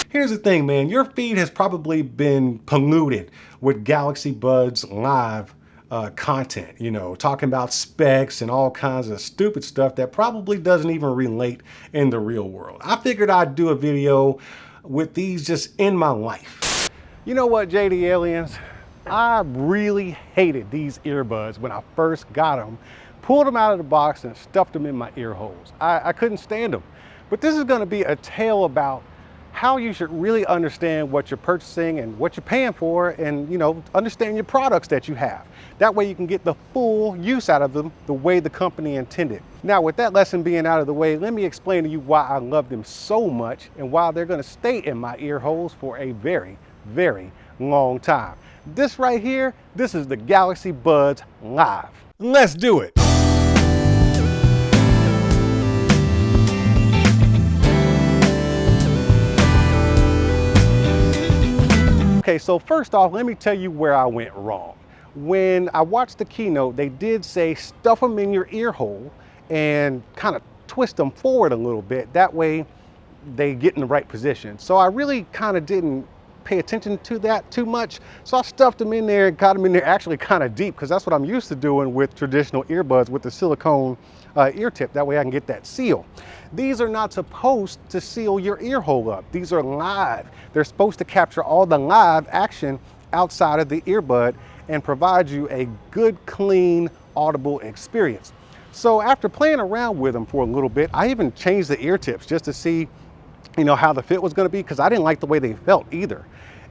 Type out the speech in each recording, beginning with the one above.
Here's the thing, man. Your feed has probably been polluted with Galaxy Buds Live content, talking about specs and all kinds of stupid stuff that probably doesn't even relate in the real world. I figured I'd do a video with these just in my life. You know what, JD aliens? I really hated these earbuds when I first got them, pulled them out of the box and stuffed them in my ear holes. I couldn't stand them. But this is going to be a tale about how you should really understand what you're purchasing and what you're paying for, and understand your products that you have. That way you can get the full use out of them the way the company intended. Now, with that lesson being out of the way, let me explain to you why I love them so much and why they're going to stay in my ear holes for a very, very long time. This right here, this is the Galaxy Buds Live. Let's do it. Okay, so first off, let me tell you where I went wrong. When I watched the keynote, they did say stuff them in your ear hole and kind of twist them forward a little bit. That way they get in the right position. So I really kind of didn't pay attention to that too much. So I stuffed them in there and got them in there actually kind of deep, because that's what I'm used to doing with traditional earbuds with the silicone ear tip. That way I can get that seal. These are not supposed to seal your ear hole up. These are live. They're supposed to capture all the live action outside of the earbud and provide you a good, clean, audible experience. So after playing around with them for a little bit, I even changed the ear tips just to see, how the fit was going to be, because I didn't like the way they felt either.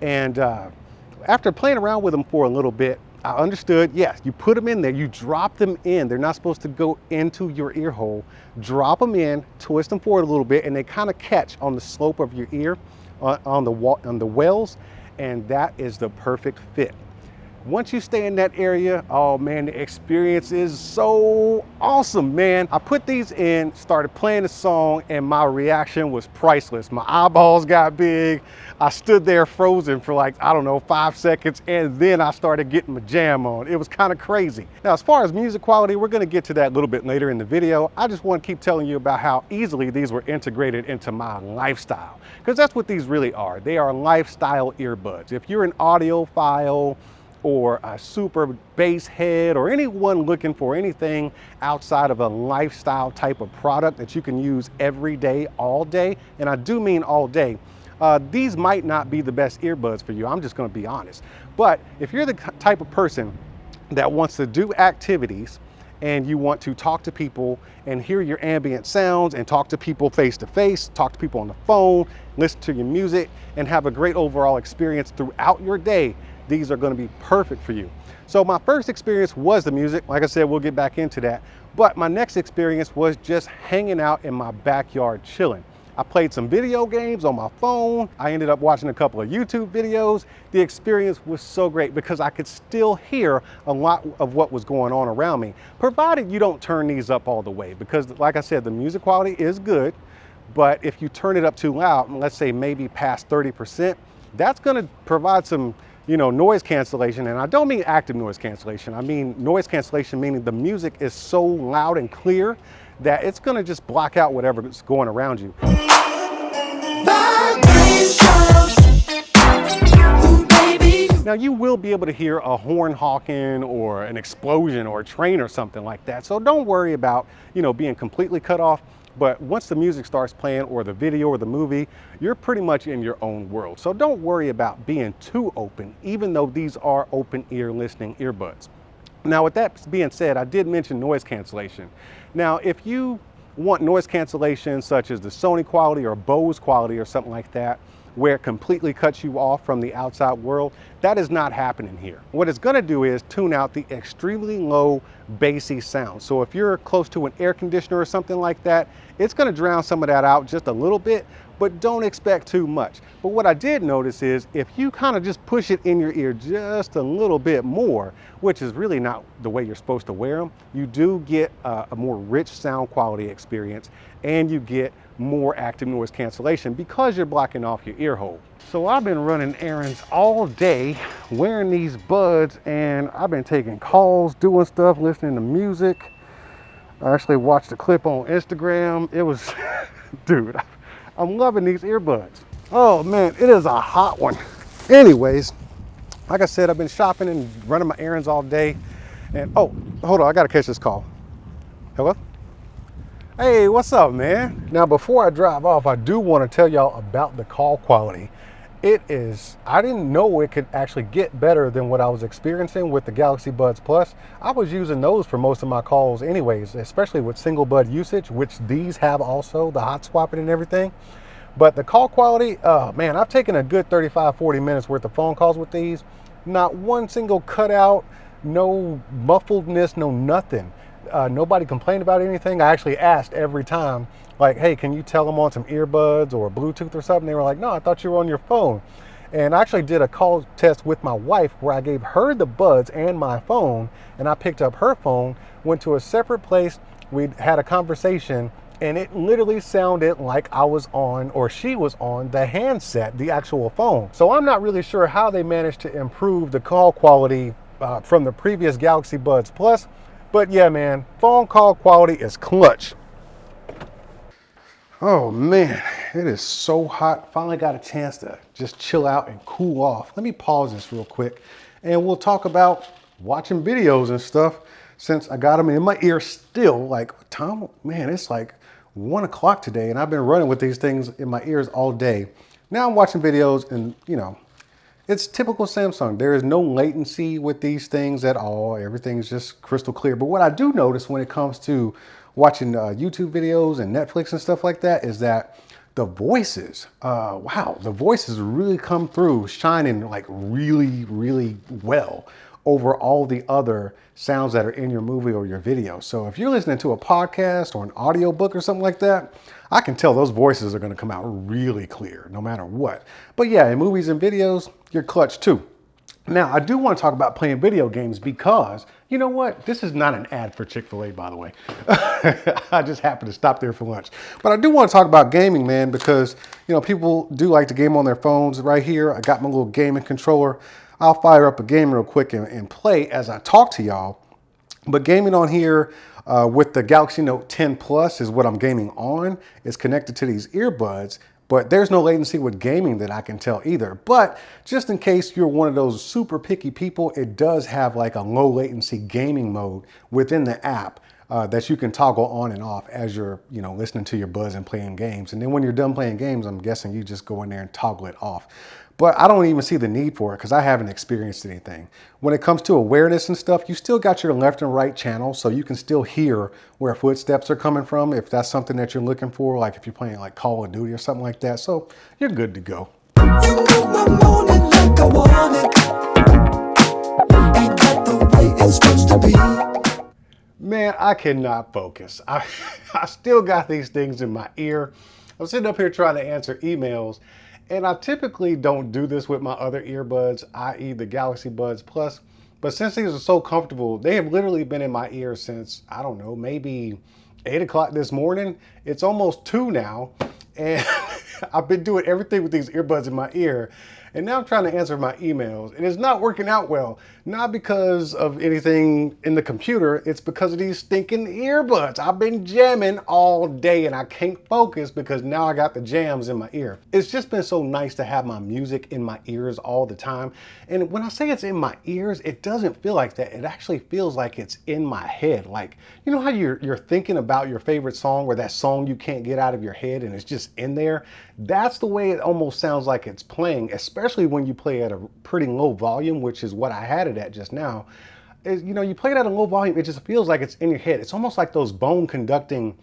And after playing around with them for a little bit, I understood, yes, you put them in there, you drop them in. They're not supposed to go into your ear hole. Drop them in, twist them forward a little bit, and they kind of catch on the slope of your ear, on the wells, and that is the perfect fit. Once you stay in that area, oh man, the experience is so awesome, man. I put these in, started playing the song, and my reaction was priceless. My eyeballs got big. I stood there frozen for like, 5 seconds, and then I started getting my jam on. It was kind of crazy. Now, as far as music quality, we're gonna get to that a little bit later in the video. I just want to keep telling you about how easily these were integrated into my lifestyle, because that's what these really are. They are lifestyle earbuds. If you're an audiophile, or a super bass head, or anyone looking for anything outside of a lifestyle type of product that you can use every day, all day, and I do mean all day, these might not be the best earbuds for you. I'm just gonna be honest. But if you're the type of person that wants to do activities and you want to talk to people and hear your ambient sounds and talk to people face to face, talk to people on the phone, listen to your music, and have a great overall experience throughout your day, these are going to be perfect for you. So my first experience was the music. Like I said, we'll get back into that. But my next experience was just hanging out in my backyard chilling. I played some video games on my phone. I ended up watching a couple of YouTube videos. The experience was so great because I could still hear a lot of what was going on around me, provided you don't turn these up all the way, because like I said, the music quality is good, but if you turn it up too loud, let's say maybe past 30%, that's going to provide some noise cancellation. And I don't mean active noise cancellation. I mean noise cancellation, meaning the music is so loud and clear that it's going to just block out whatever is going around you. Now, you will be able to hear a horn honking or an explosion or a train or something like that. So don't worry about, being completely cut off. But once the music starts playing, or the video or the movie, you're pretty much in your own world. So don't worry about being too open, even though these are open ear listening earbuds. Now, with that being said, I did mention noise cancellation. Now, if you want noise cancellation such as the Sony quality or Bose quality or something like that, where it completely cuts you off from the outside world, that is not happening here. What it's gonna do is tune out the extremely low bassy sound. So if you're close to an air conditioner or something like that, it's gonna drown some of that out just a little bit, but don't expect too much. But what I did notice is if you kind of just push it in your ear just a little bit more, which is really not the way you're supposed to wear them, you do get a more rich sound quality experience, and you get more active noise cancellation because you're blocking off your ear hole. So I've been running errands all day wearing these buds, and I've been taking calls, doing stuff, listening to music. I actually watched a clip on Instagram. It was, dude, I'm loving these earbuds. Oh man, it is a hot one. Anyways, like I said, I've been shopping and running my errands all day. And oh, hold on, I gotta catch this call. Hello? Hey, what's up, man? Now, before I drive off, I do want to tell y'all about the call quality. I didn't know it could actually get better than what I was experiencing with the Galaxy Buds Plus. I was using those for most of my calls anyways, especially with single bud usage, which these have also, the hot swapping and everything. But the call quality, man, I've taken a good 35, 40 minutes worth of phone calls with these. Not one single cutout, no muffledness, no nothing. Nobody complained about anything. I actually asked every time, like, hey, can you tell them on some earbuds or Bluetooth or something? They were like, no, I thought you were on your phone. And I actually did a call test with my wife where I gave her the buds and my phone, and I picked up her phone, went to a separate place, we had a conversation, and it literally sounded like I was on, or she was on, the handset, the actual phone. So I'm not really sure how they managed to improve the call quality from the previous Galaxy Buds Plus. But yeah, man, phone call quality is clutch. Oh man, it is so hot. Finally got a chance to just chill out and cool off. Let me pause this real quick and we'll talk about watching videos and stuff since I got them in my ear still. Like, Tom, man, it's like 1 o'clock today and I've been running with these things in my ears all day. Now I'm watching videos and, you know, it's typical Samsung. There is no latency with these things at all. Everything's just crystal clear. But what I do notice when it comes to watching YouTube videos and Netflix and stuff like that is that the voices, wow, the voices really come through shining like really, really well over all the other sounds that are in your movie or your video. So if you're listening to a podcast or an audio book or something like that, I can tell those voices are gonna come out really clear no matter what. But yeah, in movies and videos, you're clutch too. Now, I do want to talk about playing video games because, you know what? This is not an ad for Chick-fil-A, by the way. I just happened to stop there for lunch. But I do want to talk about gaming, man, because, you know, people do like to game on their phones. Right here, I got my little gaming controller. I'll fire up a game real quick and play as I talk to y'all. But gaming on here with the Galaxy Note 10 Plus is what I'm gaming on. It's connected to these earbuds. But there's no latency with gaming that I can tell either. But just in case you're one of those super picky people, it does have like a low latency gaming mode within the app that you can toggle on and off as you're, you know, listening to your buds and playing games. And then when you're done playing games, I'm guessing you just go in there and toggle it off. But I don't even see the need for it because I haven't experienced anything. When it comes to awareness and stuff, you still got your left and right channel, so you can still hear where footsteps are coming from if that's something that you're looking for, like if you're playing like Call of Duty or something like that. So you're good to go. You know I'm on it like I want it. Ain't that the way it's supposed to be? Man, I cannot focus. I still got these things in my ear. I'm sitting up here trying to answer emails. And I typically don't do this with my other earbuds, i.e. the Galaxy Buds Plus. But since these are so comfortable, they have literally been in my ear since, I don't know, maybe 8 o'clock this morning. It's almost 2 now. And I've been doing everything with these earbuds in my ear. And now I'm trying to answer my emails. And it's not working out well. Not because of anything in the computer. It's because of these stinking earbuds. I've been jamming all day and I can't focus because now I got the jams in my ear. It's just been so nice to have my music in my ears all the time. And when I say it's in my ears, it doesn't feel like that. It actually feels like it's in my head. Like, you know how you're thinking about your favorite song or that song you can't get out of your head and it's just in there? That's the way it almost sounds like it's playing, especially when you play at a pretty low volume, which is what I had it at just now. You know, you play it at a low volume, it just feels like it's in your head. It's almost like those bone conducting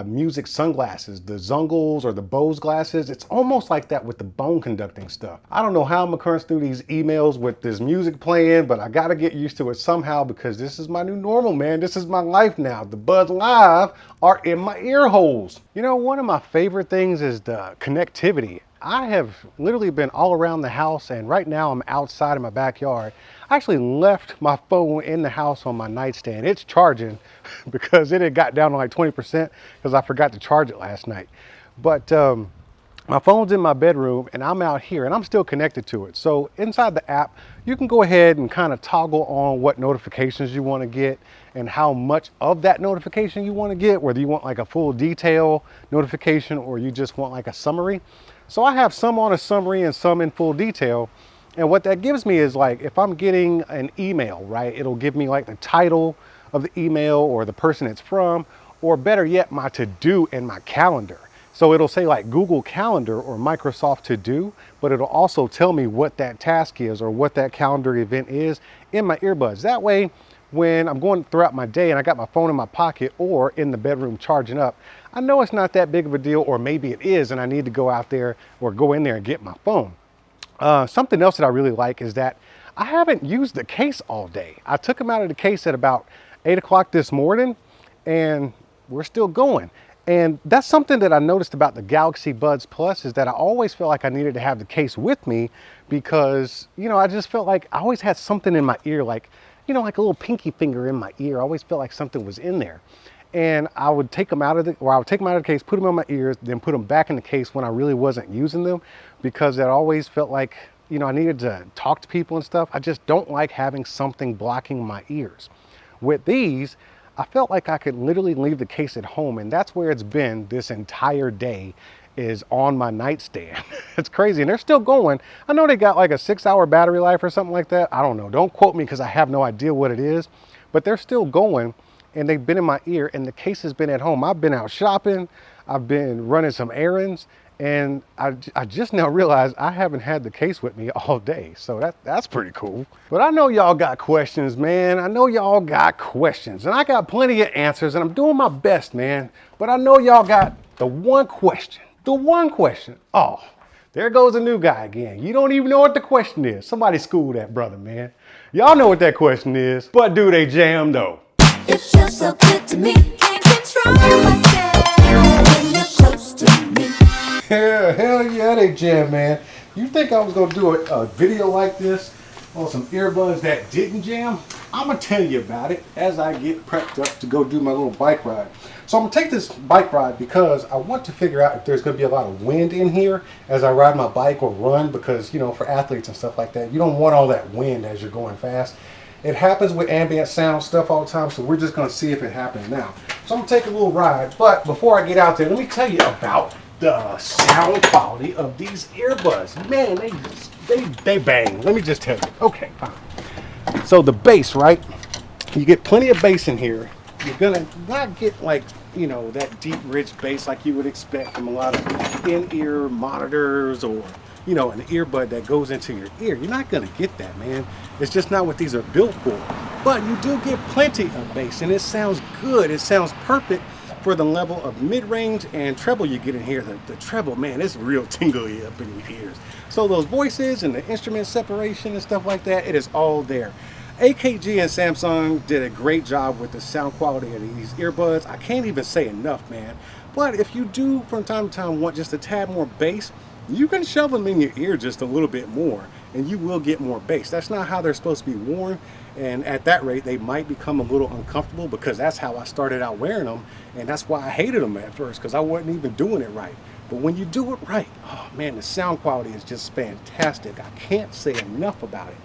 music sunglasses, the Zungles or the Bose glasses. It's almost like that with the bone conducting stuff. I don't know how I'm gonna crunch through these emails with this music playing, but I gotta get used to it somehow because this is my new normal, man. This is my life now. The Buds Live are in my ear holes. You know, one of my favorite things is the connectivity. I have literally been all around the house and right now I'm outside in my backyard. I actually left my phone in the house on my nightstand. It's charging because it had got down to like 20% because I forgot to charge it last night. But my phone's in my bedroom and I'm out here and I'm still connected to it. So inside the app, you can go ahead and kind of toggle on what notifications you want to get and how much of that notification you want to get, whether you want like a full detail notification or you just want like a summary. So I have some on a summary and some in full detail. And what that gives me is like, if I'm getting an email, right, it'll give me like the title of the email or the person it's from, or better yet, my to-do and my calendar. So it'll say like Google Calendar or Microsoft To Do, but it'll also tell me what that task is or what that calendar event is in my earbuds. That way, when I'm going throughout my day and I got my phone in my pocket or in the bedroom charging up, I know it's not that big of a deal, or maybe it is and I need to go out there or go in there and get my phone. Something else that I really like is that I haven't used the case all day. I took them out of the case at about 8 o'clock this morning and we're still going. And that's something that I noticed about the Galaxy Buds Plus, is that I always felt like I needed to have the case with me because, you know, I just felt like I always had something in my ear, like, you know, like a little pinky finger in my ear. I always felt like something was in there. And I would take them out of the case, put them on my ears, then put them back in the case when I really wasn't using them, because it always felt like, you know, I needed to talk to people and stuff. I just don't like having something blocking my ears. With these, I felt like I could literally leave the case at home, and that's where it's been this entire day, is on my nightstand. It's crazy, and they're still going. I know they got like a 6-hour battery life or something like that. I don't know, don't quote me because I have no idea what it is, but they're still going and they've been in my ear, and the case has been at home. I've been out shopping, I've been running some errands, and I just now realized I haven't had the case with me all day. So that's pretty cool. But I know y'all got questions, man. I know y'all got questions, and I got plenty of answers, and I'm doing my best, man. But I know y'all got the one question. Oh, there goes a new guy again. You don't even know what the question is. Somebody school that brother, man. Y'all know what that question is. But do they jam though? It feels so good to me, can't control myself when you're close to me. Hell yeah, they jam, man. You think I was gonna do a video like this on some earbuds that didn't jam? I'm gonna tell you about it as I get prepped up to go do my little bike ride. So I'm gonna take this bike ride because I want to figure out if there's gonna be a lot of wind in here as I ride my bike or run, because, you know, for athletes and stuff like that, you don't want all that wind as you're going fast. It happens with ambient sound stuff all the time, so we're just gonna see if it happens now. So I'm gonna take a little ride, but before I get out there, let me tell you about the sound quality of these earbuds. Man, they bang. Let me just tell you. Okay, fine. So the bass, right? You get plenty of bass in here. You're gonna not get like, you know, that deep, rich bass like you would expect from a lot of in-ear monitors or, you know, an earbud that goes into your ear. You're not gonna get that, man. It's just not what these are built for. But you do get plenty of bass, and it sounds good. It sounds perfect for the level of mid-range and treble you get in here. The treble, man, it's real tingly up in your ears. So those voices and the instrument separation and stuff like that, it is all there. AKG and Samsung did a great job with the sound quality of these earbuds. I can't even say enough, man. But if you do from time to time want just a tad more bass, you can shove them in your ear just a little bit more and you will get more bass. That's not how they're supposed to be worn, and at that rate they might become a little uncomfortable, because that's how I started out wearing them, and that's why I hated them at first, because I wasn't even doing it right. But when you do it right, oh man, the sound quality is just fantastic. I can't say enough about it.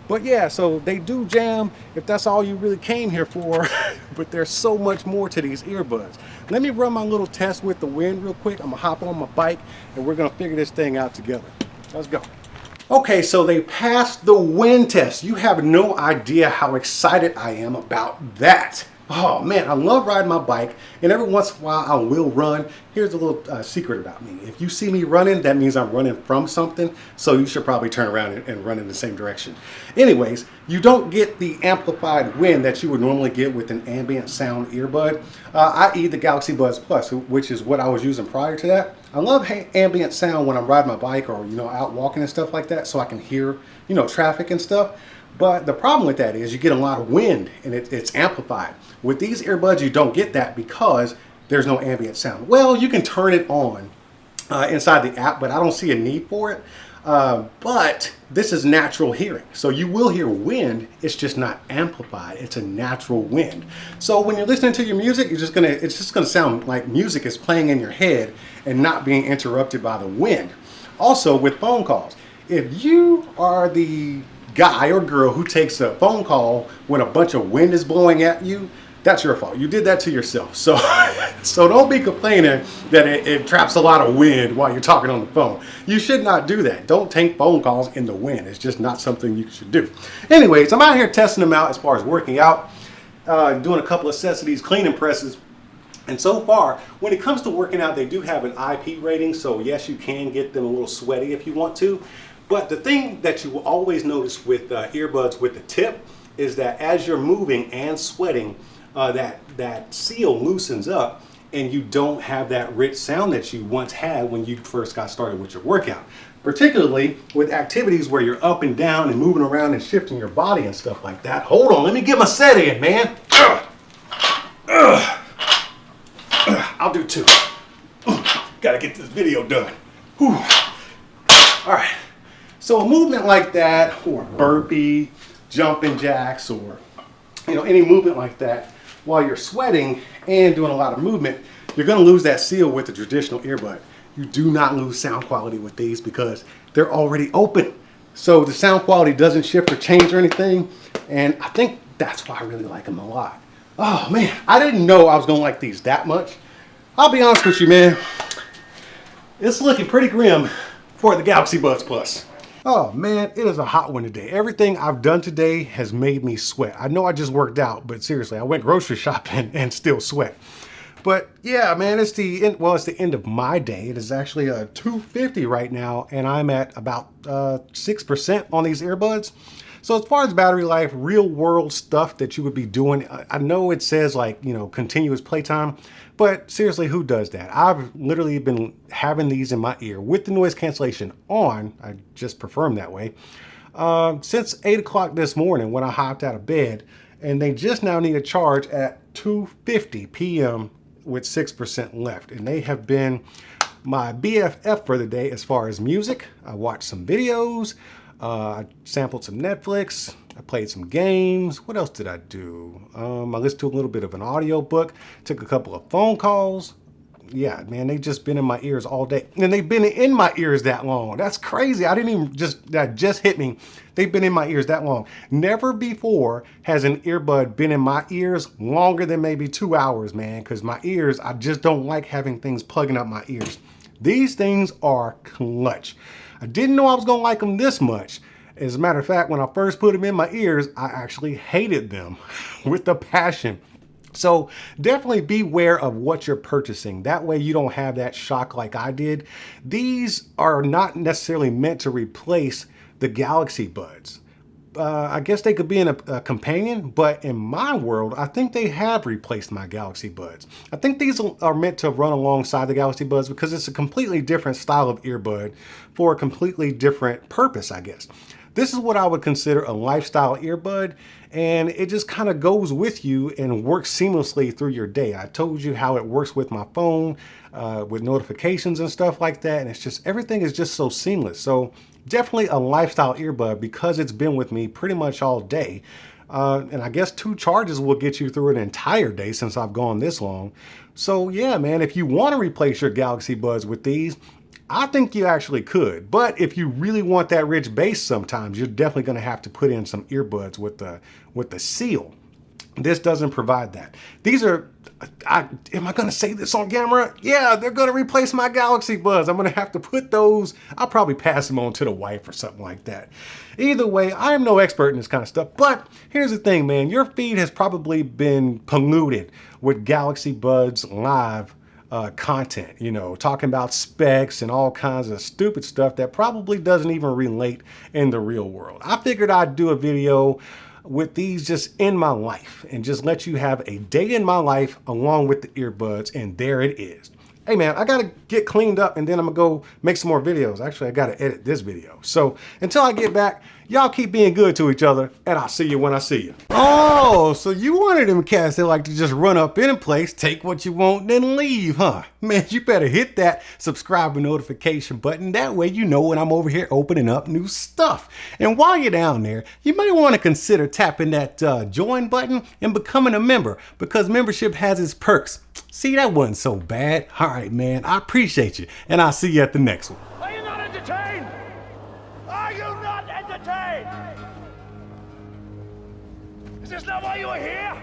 But yeah, so they do jam if that's all you really came here for, but there's so much more to these earbuds. Let me run my little test with the wind real quick. I'm gonna hop on my bike and we're gonna figure this thing out together. Let's go. Okay, so they passed the wind test. You have no idea how excited I am about that. Oh man, I love riding my bike, and every once in a while I will run. Here's a little secret about me. If you see me running, that means I'm running from something, so you should probably turn around and run in the same direction. Anyways, you don't get the amplified wind that you would normally get with an ambient sound earbud, i.e. the Galaxy Buds Plus, which is what I was using prior to that. I love ambient sound when I'm riding my bike or, you know, out walking and stuff like that, so I can hear, you know, traffic and stuff. But the problem with that is you get a lot of wind and it's amplified. With these earbuds, you don't get that because there's no ambient sound. Well, you can turn it on inside the app, but I don't see a need for it. But this is natural hearing. So you will hear wind, it's just not amplified. It's a natural wind. So when you're listening to your music, it's just gonna sound like music is playing in your head and not being interrupted by the wind. Also with phone calls, if you are the guy or girl who takes a phone call when a bunch of wind is blowing at you, That's your fault. You did that to yourself. So, so don't be complaining that it traps a lot of wind while you're talking on the phone. You should not do that. Don't take phone calls in the wind. It's just not something you should do. Anyways, I'm out here testing them out as far as working out, doing a couple of necessities, cleaning presses. And so far, when it comes to working out, they do have an IP rating. So yes, you can get them a little sweaty if you want to. But the thing that you will always notice with earbuds with the tip is that as you're moving and sweating, that seal loosens up and you don't have that rich sound that you once had when you first got started with your workout. Particularly with activities where you're up and down and moving around and shifting your body and stuff like that. Hold on, let me get my set in, man. I'll do two. Gotta get this video done. Whew. All right, so a movement like that, or burpee, jumping jacks, or any movement like that, while you're sweating and doing a lot of movement, you're gonna lose that seal with the traditional earbud. You do not lose sound quality with these because they're already open. So the sound quality doesn't shift or change or anything. And I think that's why I really like them a lot. Oh man, I didn't know I was gonna like these that much. I'll be honest with you, man. It's looking pretty grim for the Galaxy Buds Plus. Oh man, it is a hot one today. Everything I've done today has made me sweat. I know I just worked out, but seriously, I went grocery shopping and still sweat. But yeah, man, it's the end of my day. It is actually 2:50 right now, and I'm at about 6% on these earbuds. So as far as battery life, real world stuff that you would be doing, I know it says like, continuous playtime, but seriously, who does that? I've literally been having these in my ear with the noise cancellation on. I just prefer them that way. Since 8 o'clock this morning when I hopped out of bed, and they just now need a charge at 2:50 p.m. with 6% left. And they have been my BFF for the day as far as music. I watched some videos. I sampled some Netflix. I played some games. What else did I do? I listened to a little bit of an audio book. Took a couple of phone calls. Yeah, man, they've just been in my ears all day. And they've been in my ears that long. That's crazy. That just hit me. They've been in my ears that long. Never before has an earbud been in my ears longer than maybe 2 hours, man. Because my ears, I just don't like having things plugging up my ears. These things are clutch. I didn't know I was gonna like them this much. As a matter of fact, when I first put them in my ears, I actually hated them with a passion. So definitely beware of what you're purchasing. That way you don't have that shock like I did. These are not necessarily meant to replace the Galaxy Buds. I guess they could be in a companion, but in my world, I think they have replaced my Galaxy Buds. I think these are meant to run alongside the Galaxy Buds because it's a completely different style of earbud for a completely different purpose, I guess. This is what I would consider a lifestyle earbud, and it just kind of goes with you and works seamlessly through your day. I told you how it works with my phone, with notifications and stuff like that, and it's just, everything is just so seamless. So definitely a lifestyle earbud because it's been with me pretty much all day. And I guess 2 charges will get you through an entire day since I've gone this long. So yeah, man, if you want to replace your Galaxy Buds with these, I think you actually could. But if you really want that rich bass sometimes, you're definitely going to have to put in some earbuds with the seal. This doesn't provide that. These are, am I going to say this on camera? Yeah, they're going to replace my Galaxy Buds. I'm going to have to put those, I'll probably pass them on to the wife or something like that. Either way, I am no expert in this kind of stuff, but here's the thing, man. Your feed has probably been polluted with Galaxy Buds Live content, talking about specs and all kinds of stupid stuff that probably doesn't even relate in the real world. I figured I'd do a video with these just in my life and just let you have a day in my life along with the earbuds, and there it is. Hey man, I gotta get cleaned up and then I'm gonna go make some more videos. Actually, I gotta edit this video. So until I get back, y'all keep being good to each other, and I'll see you when I see you. Oh, so you wanted them cats that like to just run up in a place, take what you want, then leave, huh? Man, you better hit that subscribe and notification button. That way you know when I'm over here opening up new stuff. And while you're down there, you might want to consider tapping that join button and becoming a member, because membership has its perks. See, that wasn't so bad. All right, man, I appreciate you, and I'll see you at the next one. Are you not entertained? Are you not entertained? Is this not why you are here?